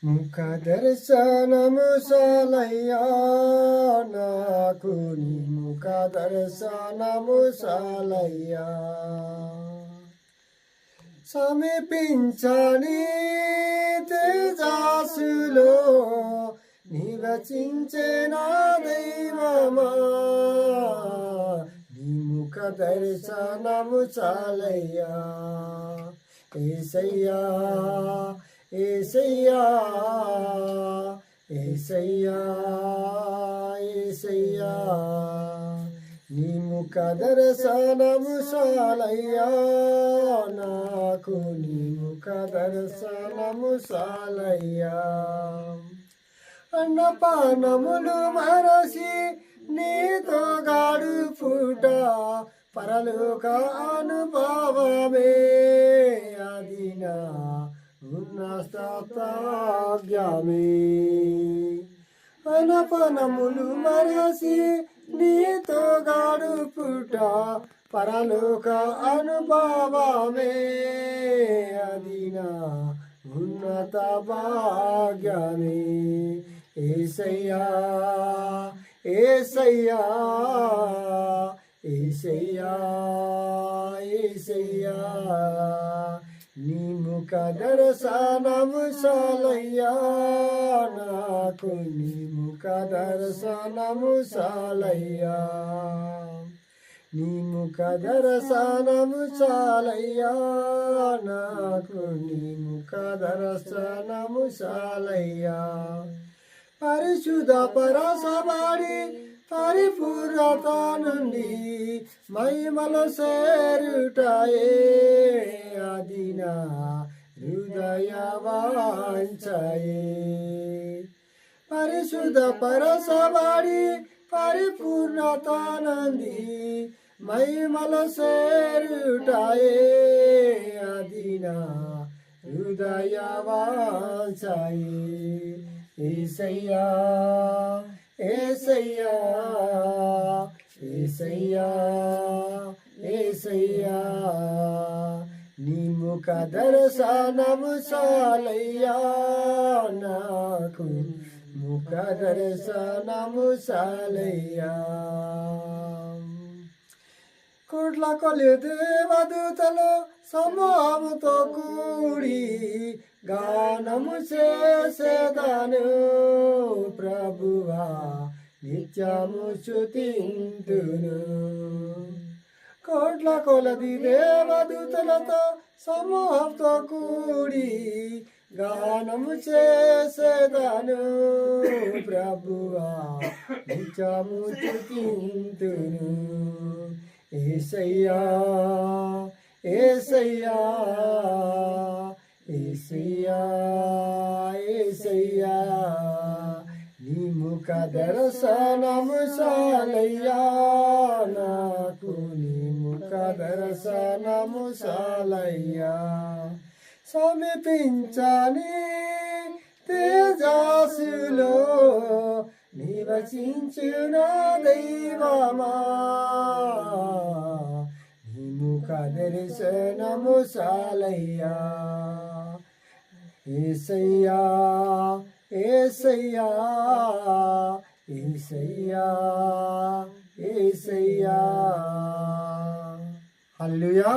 ముఖ దర్శనము సాలయ్యా నాకు నీ ముఖ దర్శనము సాలయ్యా సమీపించని తేజస్సులో నివసించే నా దైవమా నీ ముఖ దర్శనము చాలయ్యా యేసయ్యా యేసయ్యా యేసయ్యా యేసయ్యా నీ ముఖ దర్శనము చాలయ్యా నాకు నీ ముఖ దర్శనము చాలయ్యా అన్నపానములు మరసి నీతో గడుపుట పరలోక అనుభవమే అది నా ఉన్నతాగ్యమే అన్నపానములు మరసి నీతో గడుపుట పరలోక అనుభవమే అది నా ఉన్నత భాగ్యమే యేసయ్యా యేసయ్యా యేసయ్యా యేసయ్యా నీ ముఖ దర్శనము చాలయ్యా నాకు నీ ముఖ దర్శనము చాలయ్యా నీ ముఖ దర్శనము చాలయ్యా నాకు నీ ముఖ దర్శనము చాలయ్యా పరిశుద్ధ పరసబడి పరిపూర్ణత నుండి మహిమలో చేరుటయే అది నా హృదయ వాంఛయే పరిశుద్ధ పరసబడి పరిపూర్ణత నుండి మహిమలో చేరుటయే అది నా హృదయ వాంఛయే యేసయ్యా యేసయ్యా యేసయ్యా యేసయ్యా నీ ముఖ దర్శనము చాలయ్యా నాకు ముఖ దర్శనము చాలయ్యా కోట్ల కొలి దేవదూతలు సమూహముతో కూడి గానము చేసేదాను ప్రభువా నిత్యము స్తుతింతును కోట్ల కొలది దేవదూతలతో సమూహంతో కూడి గానము చేసేదాను ప్రభువా నిత్యము స్తుతింతును యేసయ్యా యేసయ్యా యేసయ్యా యేసయ్యా నీ ముఖ దర్శనము చాలయ్యా నాకు నీ ముఖ దర్శనము చాలయ్యా సమీపించని తేజస్సులో నివసించిన దైవమా నీ ముఖ దర్శనము చాలయ్యా యేసయ్యా యేసయ్యా యేసయ్యా యేసయ్యా హల్లెలూయా.